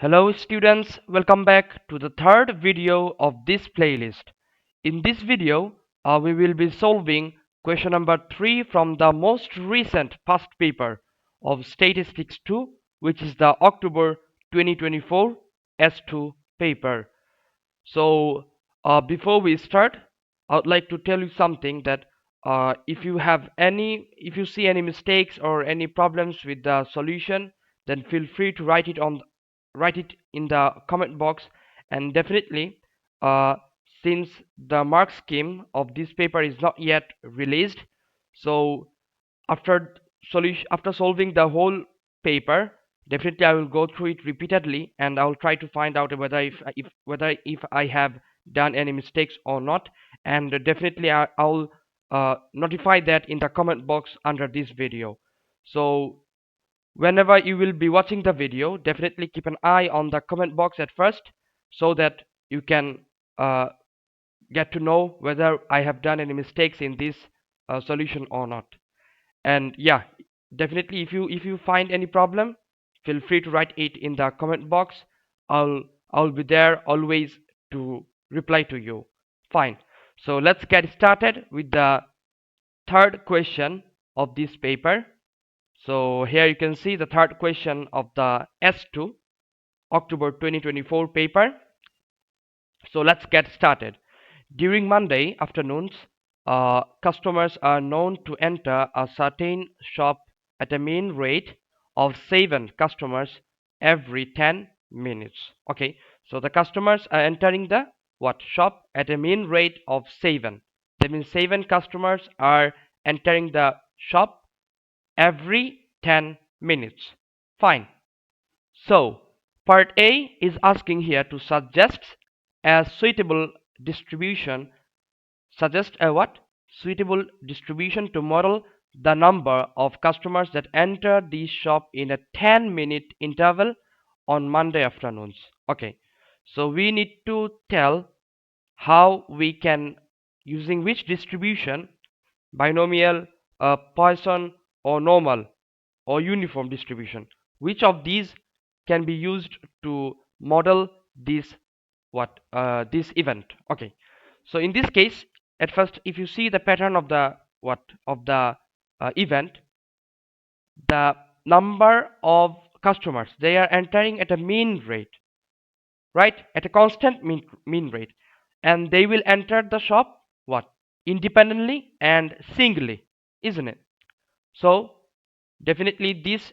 Hello students, welcome back to the third video of this playlist. In this video, we will be solving question number 3 from the most recent past paper of Statistics 2, which is the October 2024 S2 paper. So before we start, I would like to tell you something that if you see any mistakes or any problems with the solution, then feel free to write it in the comment box. And definitely, uh, since the mark scheme of this paper is not yet released, so after solving the whole paper, definitely I will go through it repeatedly, and I will try to find out whether if I have done any mistakes or not. And definitely I'll notify that in the comment box under this video. So whenever you will be watching the video, definitely keep an eye on the comment box at first, so that you can uh, get to know whether I have done any mistakes in this solution or not. And yeah, definitely if you find any problem, feel free to write it in the comment box. I'll be there always to reply to you. Fine. So let's get started with the third question of this paper. So here you can see the third question of the S2 October 2024 paper. So let's get started. During Monday afternoons, customers are known to enter a certain shop at a mean rate of 7 customers every 10 minutes. Okay, so the customers are entering the shop at a mean rate of 7. That means 7 customers are entering the shop every 10 minutes. Fine. So part A is asking here to suggest a suitable distribution. Suggest a suitable distribution to model the number of customers that enter the shop in a 10-minute interval on Monday afternoons. Okay, so we need to tell how we can, using which distribution, binomial, Poisson, or normal, or uniform distribution, which of these can be used to model this this event. Okay, so in this case, at first, if you see the pattern of the event, the number of customers, they are entering at a mean rate, right, at a constant mean rate, and they will enter the shop independently and singly, isn't it? So definitely this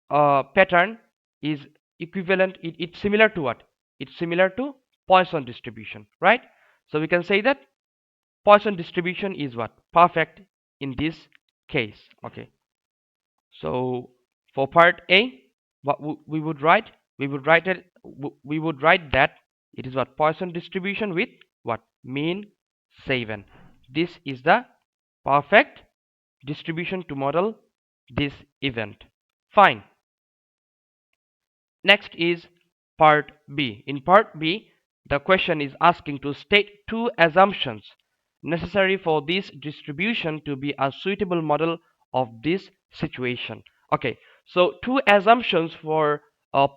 pattern is equivalent, it's similar to it's similar to Poisson distribution, right? So we can say that Poisson distribution is perfect in this case. Okay, so for part A, what we would write, we would write that it is Poisson distribution with mean 7. This is the perfect distribution to model this event. Fine. Next is part B. In part B, the question is asking to state 2 assumptions necessary for this distribution to be a suitable model of this situation. Okay, so 2 assumptions for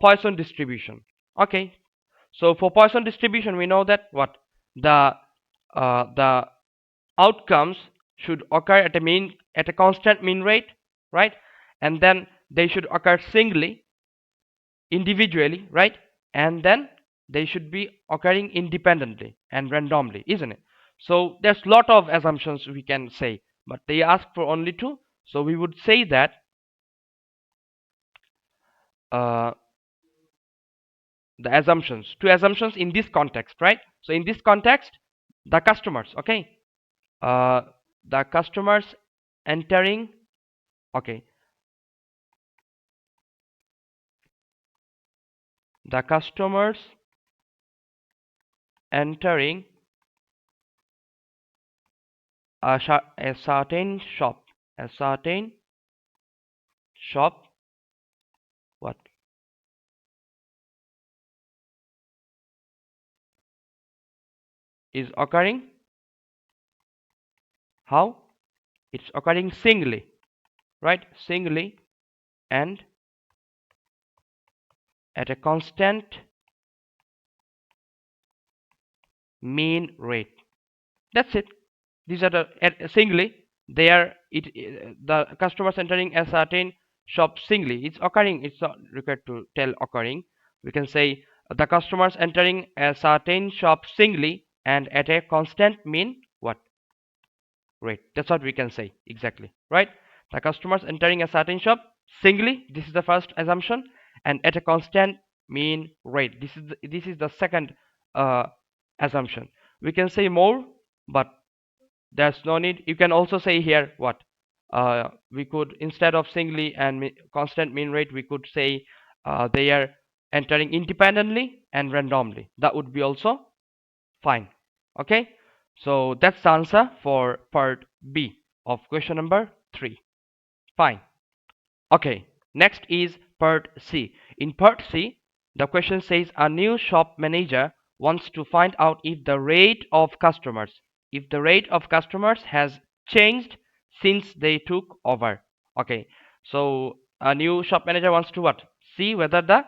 Poisson distribution. Okay, so for Poisson distribution, we know that the outcomes should occur at a constant mean rate, right? And then they should occur singly, individually, right? And then they should be occurring independently and randomly, isn't it? So there's a lot of assumptions we can say, but they ask for only 2. So we would say that uh, the assumptions, 2 assumptions in this context, right? So in this context, the customers, okay, the customers entering, okay, the customers entering a certain shop, what is occurring, how it's occurring singly, right? Singly and at a constant mean rate. That's it. These are the singly. They are the customers entering a certain shop singly. It's occurring. It's not required to tell occurring. We can say the customers entering a certain shop singly and at a constant mean what rate. That's what we can say exactly, right? The customers entering a certain shop singly. This is the first assumption, and at a constant mean rate. This is the second assumption. We can say more, but there's no need. You can also say here what we could, instead of singly and constant mean rate, we could say they are entering independently and randomly. That would be also fine. Okay, so that's the answer for part B of question number 3. Fine. Okay, next is part C. In part C, the question says a new shop manager wants to find out if the rate of customers has changed since they took over. Okay, so a new shop manager wants to what? See whether the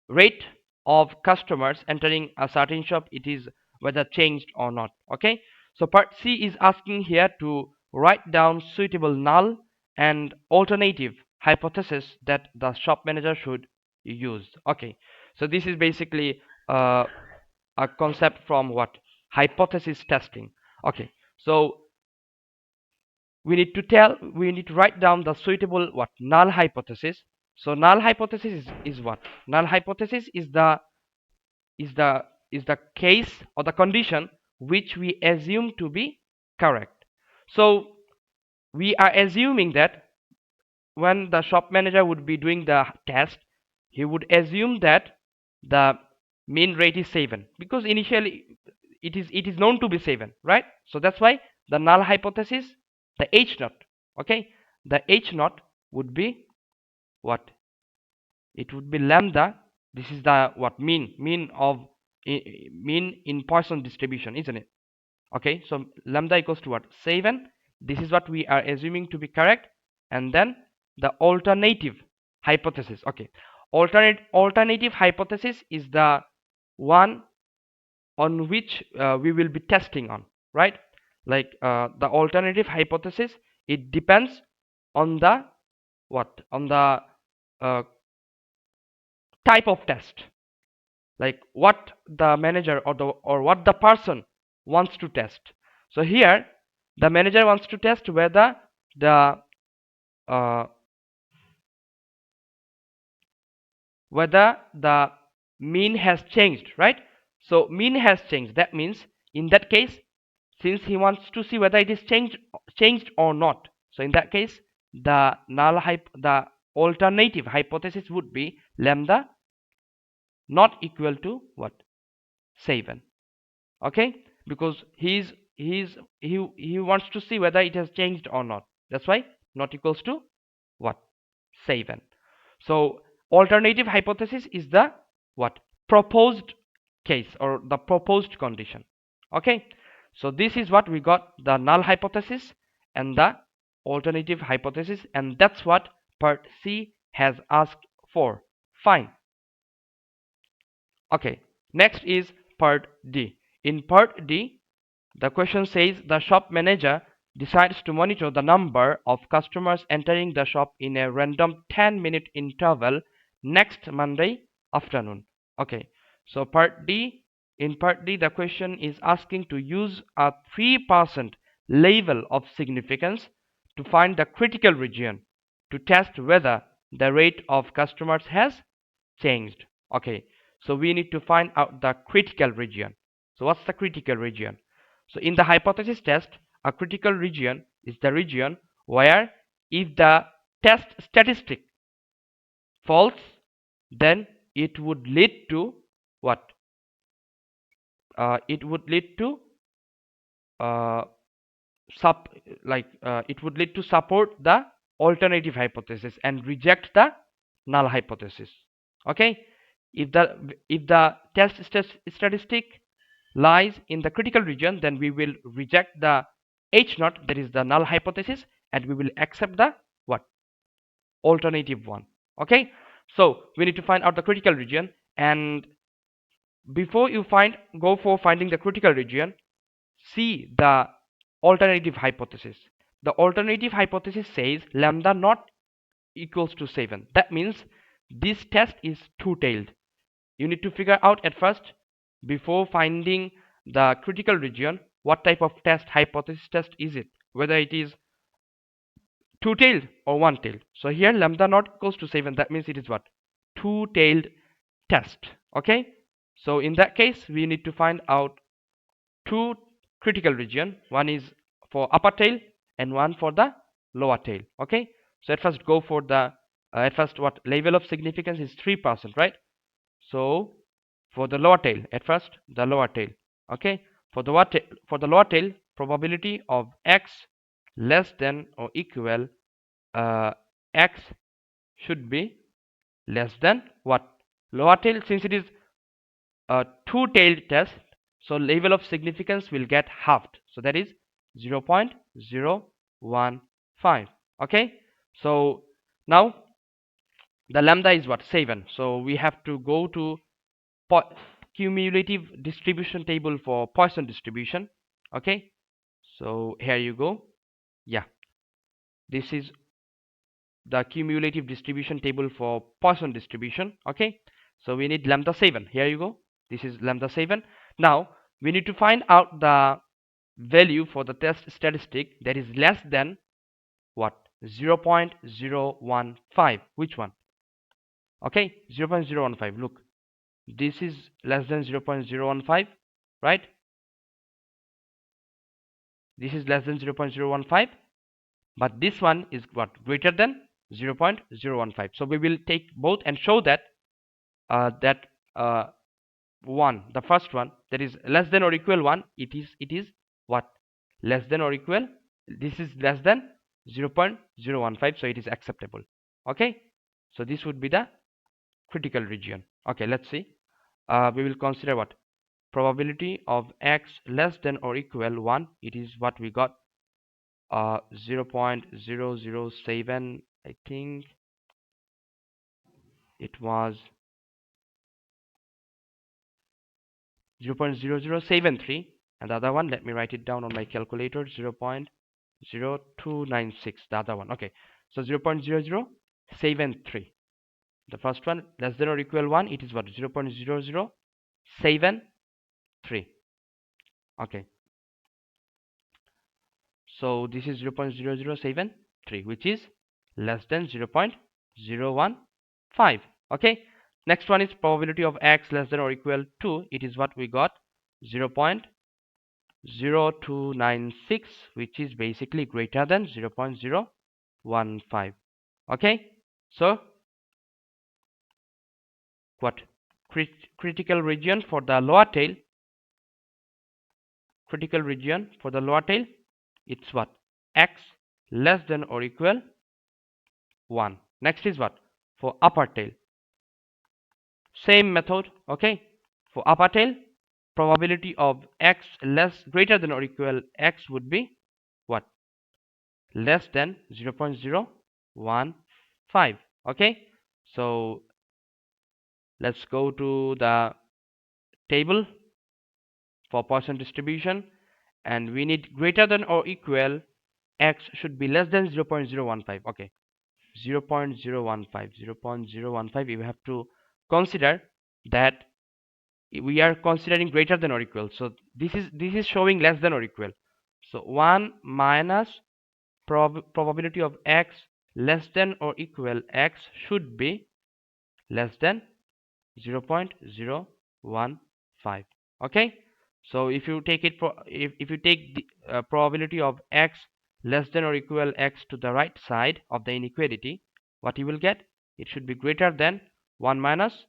rate of customers entering a certain shop, it is whether changed or not. Okay, so part C is asking here to write down suitable null and alternative hypothesis that the shop manager should use. Okay, so this is basically a concept from what? Hypothesis testing. Okay, so we need to write down the suitable what? Null hypothesis. So null hypothesis is what? Null hypothesis is the case or the condition which we assume to be correct. So we are assuming that when the shop manager would be doing the test, he would assume that the mean rate is 7, because initially it is known to be 7, right? So that's why the null hypothesis, the H0, okay, the H0 would be what? It would be lambda. This is the what? Mean in Poisson distribution, isn't it? Okay, so lambda equals to what? 7. This is what we are assuming to be correct. And then the alternative hypothesis. Okay, alternative hypothesis is the one on which we will be testing on, right? Like the alternative hypothesis, it depends on the what? On the type of test, like what the manager or what the person wants to test. So here the manager wants to test whether the mean has changed, right? So mean has changed. That means in that case, since he wants to see whether it is changed or not, so in that case the alternative hypothesis would be lambda not equal to what? 7. Okay, because he wants to see whether it has changed or not. That's why not equals to what? 7. So alternative hypothesis is the what? Proposed case or the proposed condition. Okay, so this is what we got: the null hypothesis and the alternative hypothesis, and that's what part C has asked for. Fine. Okay, next is part D. In part D, the question says the shop manager decides to monitor the number of customers entering the shop in a random 10-minute interval next Monday afternoon. Okay, so part D, in part D, the question is asking to use a 3% level of significance to find the critical region to test whether the rate of customers has changed. Okay, so we need to find out the critical region. So what's the critical region? So in the hypothesis test, a critical region is the region where if the test statistic false, then it would lead to what? It would lead to it would lead to support the alternative hypothesis and reject the null hypothesis. Okay, if the test statistic lies in the critical region, then we will reject the H0, that is the null hypothesis, and we will accept the what? Alternative one. Okay, So we need to find out the critical region, and before you go for finding the critical region, see the alternative hypothesis. The alternative hypothesis says lambda not equals to 7. That means this test is two-tailed. You need to figure out at first, before finding the critical region, what type of test, hypothesis test is it, whether it is two-tailed or one-tailed. So here lambda not equals to 7, that means it is what, two-tailed test. Okay, so in that case we need to find out two critical region. One is for upper tail and one for the lower tail. Okay, so at first go for the at first, what level of significance is 3%, right? So for the lower tail, at first the lower tail. Okay, for the lower tail, probability of x less than or equal x should be less than what, lower tail, since it is a two-tailed test, so level of significance will get halved, so that is 0.015. Okay, so now the lambda is what, 7, so we have to go to cumulative distribution table for Poisson distribution. Okay, so here you go. Yeah, this is the cumulative distribution table for Poisson distribution. Okay, so we need lambda 7. Here you go, this is lambda 7. Now we need to find out the value for the test statistic that is less than what, 0.015. Which one? Okay, 0.015. Look, this is less than 0.015, right? This is less than 0.015, but this one is what, greater than 0.015. So we will take both and show that one, the first one, that is less than or equal 1, it is what, less than or equal, this is less than 0.015, so it is acceptable. Okay, so this would be the critical region. Okay, let's see. We will consider what, probability of x less than or equal 1, it is what we got, 0.007, I think it was 0.0073, and the other one, let me write it down on my calculator, 0.0296, the other one. Okay, so 0.0073, the first one, less than or equal 1, it is what, 0.0073. Okay, so this is 0.0073, which is less than 0.015. Okay, next one is probability of x less than or equal to, it is what we got, 0.0296, which is basically greater than 0.015. Okay, so what, critical region for the lower tail, it's what, x less than or equal 1. Next is what, for upper tail, same method. Okay, for upper tail, probability of x greater than or equal x would be what, less than 0.015. Okay, so let's go to the table for Poisson distribution, and we need greater than or equal, x should be less than 0.015. Okay, 0.015, you have to consider that we are considering greater than or equal, so this is showing less than or equal, so 1 minus probability of x less than or equal x should be less than 0.015. Okay, so if you take it if you take the probability of x less than or equal x to the right side of the inequality, what you will get, it should be greater than 1 minus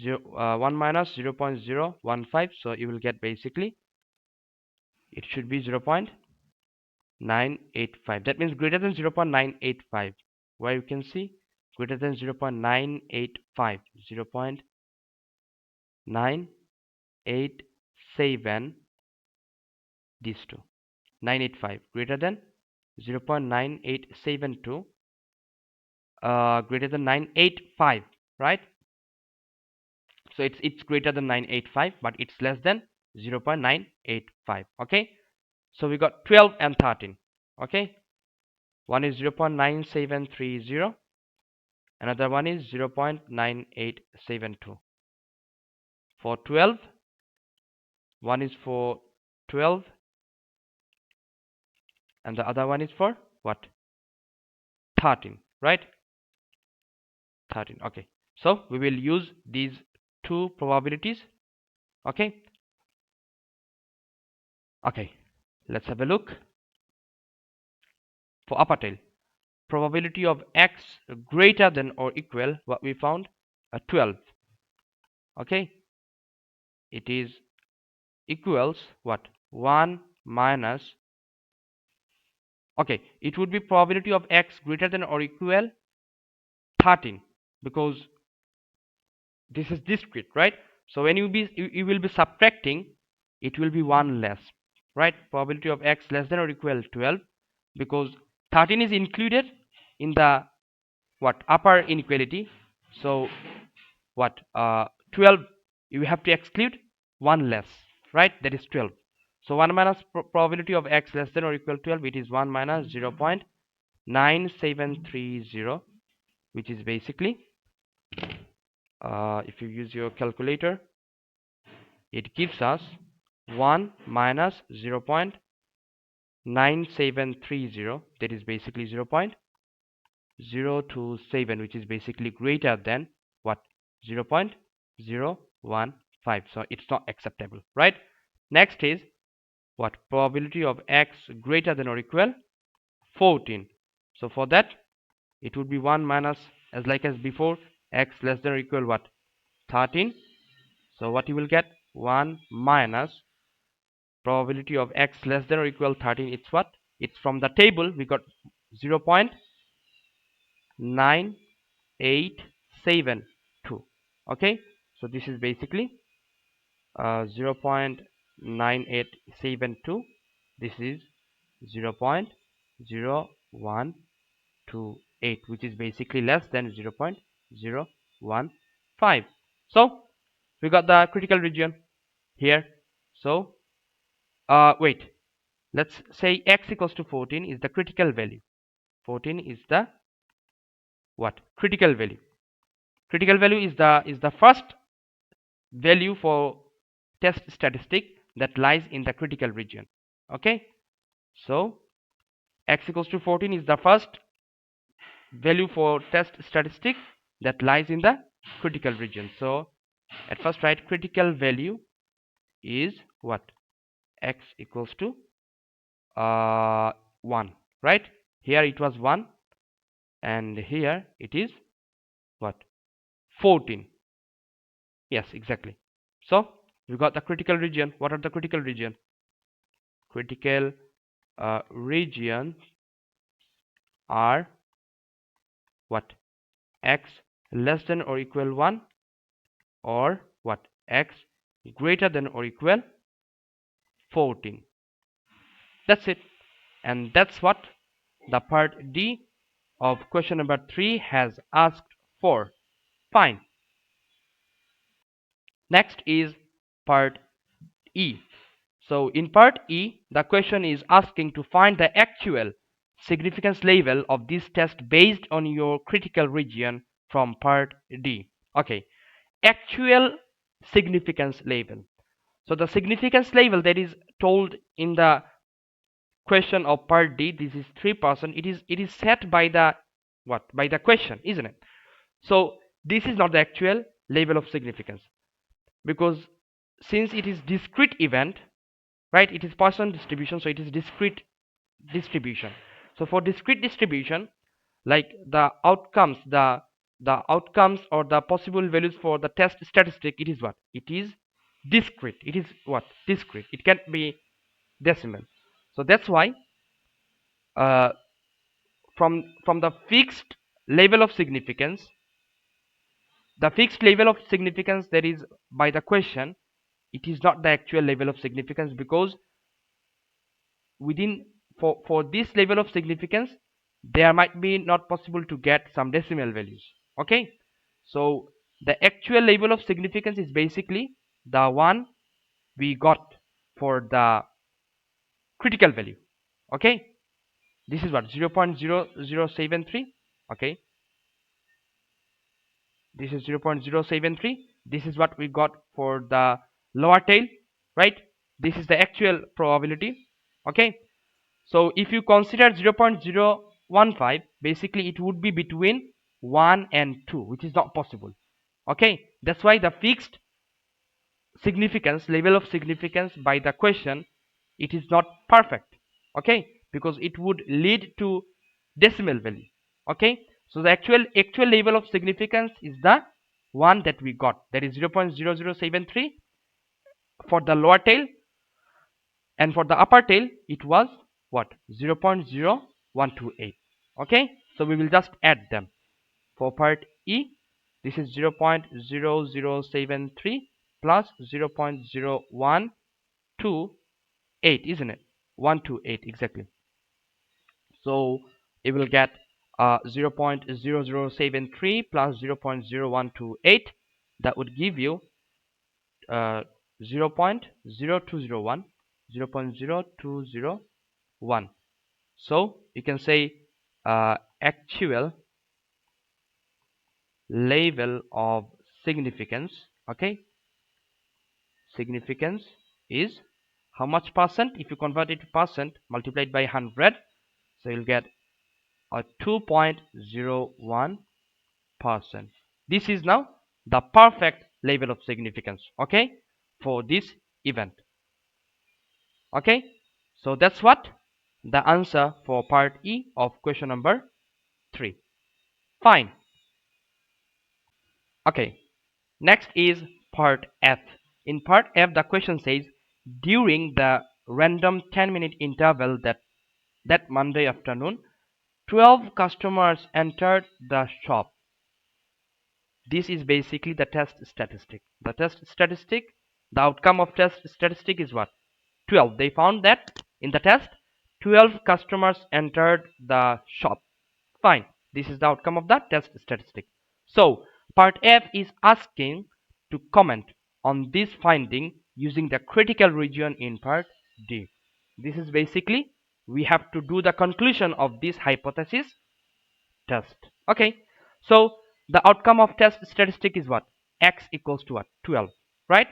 0.015, so you will get basically it should be 0.985. that means greater than 0.985, where you can see greater than 0.985, 0.987, these two, 985 greater than 0.9872, greater than 985. right? So it's greater than 985, but it's less than 0.985. Okay, so we got 12 and 13. Okay, one is 0.9730, another one is 0.9872. For 12, one is for 12 and the other one is for what? 13, right? 13. Okay, so we will use these two probabilities. Okay, let's have a look. For upper tail, probability of x greater than or equal, what we found, 12. Okay, it is equals what? 1 minus, okay, it would be probability of x greater than or equal 13, because this is discrete, right? So when you will be subtracting, it will be 1 less, right? Probability of x less than or equal 12, because 13 is included in the what? Upper inequality. So what? 12, you have to exclude 1 less, right? That is 12. So 1 minus probability of x less than or equal 12, it is 1 minus 0.9730, which is basically, if you use your calculator, it gives us 1 minus 0.9730, that is basically 0.027, which is basically greater than what? 0.015. So it's not acceptable, right? Next is what? Probability of x greater than or equal 14. So for that, it would be 1 minus, as like as before, x less than or equal what? 13. So what you will get? 1 minus probability of x less than or equal 13. It's what? It's from the table we got 0.9872. Okay, so this is basically 0.9872. This is 0.0128, which is basically less than 0.015. So we got the critical region here. So wait, let's say x equals to 14 is the critical value. 14 is the what? Critical value. Critical value is the first value for test statistic that lies in the critical region. Okay, so x equals to 14 is the first value for test statistic that lies in the critical region. So at first write critical value is what? X equals to 1, right? Here it was 1 and here it is what? 14. Yes, exactly. So we got the critical region. What are the critical region? Critical regions are what? X less than or equal 1, or what? X greater than or equal 14. That's it. And that's what the part D of question number 3 has asked for. Fine. Next is part E. So in part E, the question is asking to find the actual significance level of this test based on your critical region from part D. Okay, actual significance level. So the significance level that is told in the question of part D, this is 3%. It is set by the what? By the question, isn't it? So this is not the actual level of significance, because since it is discrete event, right? It is Poisson distribution, so it is discrete distribution. So for discrete distribution, like the outcomes or the possible values for the test statistic, it is what? It is discrete. It is what? Discrete. It can't be decimal. So that's why from the fixed level of significance, that is by the question, it is not the actual level of significance, because within for this level of significance there might be not possible to get some decimal values. Okay, so the actual level of significance is basically the one we got for the critical value. Okay, this is what 0.0073. Okay, this is 0.073. This is what we got for the lower tail, right? This is the actual probability. Okay, so if you consider 0.015, basically it would be between 1 and 2, which is not possible. Okay, that's why the fixed significance, level of significance by the question, it is not perfect. Okay, because it would lead to decimal value. Okay, so the actual level of significance is the one that we got, that is 0.0073 for the lower tail, and for the upper tail it was what, 0.0128. Okay, so we will just add them. For part E, this is 0.0073 plus 0.0128, isn't it? 128 exactly. So it will get 0.0073 plus 0.0128. That would give you 0.0201. 0.0201. So you can say actual level of significance. Okay, significance is how much percent? If you convert it to percent, multiplied by 100, so you'll get a 2.01%. This is now the perfect level of significance, okay, for this event. Okay, so that's what the answer for part E of question number 3. Fine. Okay, next is part F. In part F, the question says, during the random 10-minute interval that Monday afternoon, 12 customers entered the shop. This is basically the test statistic. The test statistic, the outcome of test statistic is what? 12. They found that in the test, 12 customers entered the shop. Fine. This is the outcome of the test statistic. So, part F is asking to comment on this finding using the critical region in part D. This is basically, we have to do the conclusion of this hypothesis test. Okay, so the outcome of test statistic is what? X equals to what? 12, right?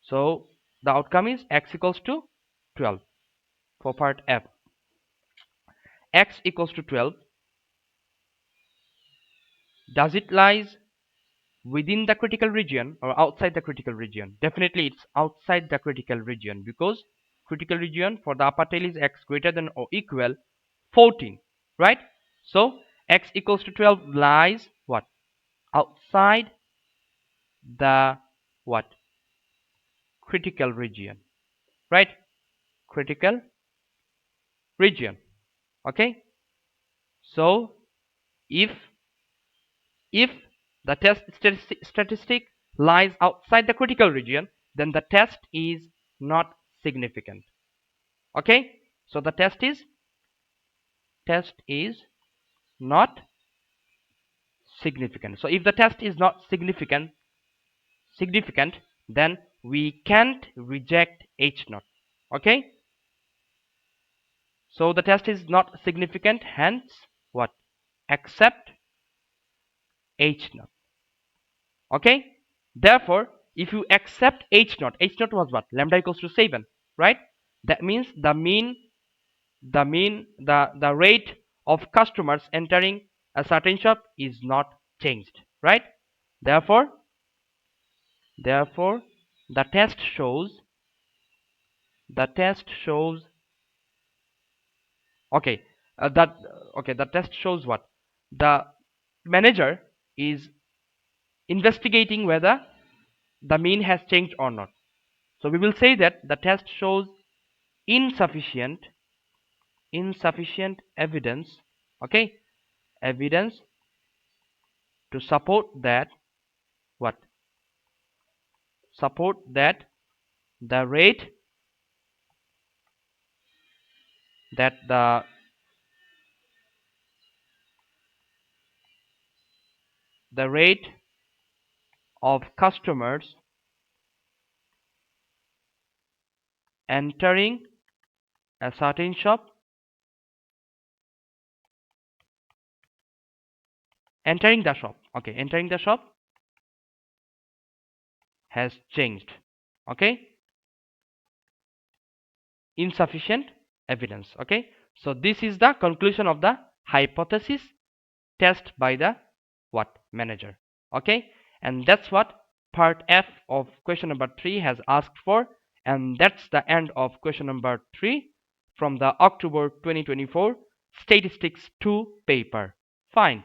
So the outcome is x equals to 12 for part F. X equals to 12. Does it lies within the critical region or outside the critical region? Definitely it's outside the critical region, because critical region for the upper tail is x greater than or equal 14, right? So x equals to 12 lies what? Outside the what? Critical region, right? Critical region. Okay, so if the test statistic lies outside the critical region, then the test is not significant. Okay, so the test is not significant. So if the test is not significant, then we can't reject H0. Okay, so the test is not significant, hence what? Accept H0. Okay, therefore if you accept H0, H0 was what? Lambda equals to 7, right? That means the rate of customers entering a certain shop is not changed, right? Therefore the test shows okay, the test shows what? The manager is investigating whether the mean has changed or not. So we will say that the test shows insufficient evidence, okay, evidence to support that what? Support that the rate that the rate of customers entering a certain shop, entering the shop, okay, entering the shop has changed, okay, insufficient evidence, okay. So this is the conclusion of the hypothesis test by the what manager, okay. And that's what part F of question number 3 has asked for, and that's the end of question number 3 from the October 2024 statistics 2 paper. Fine.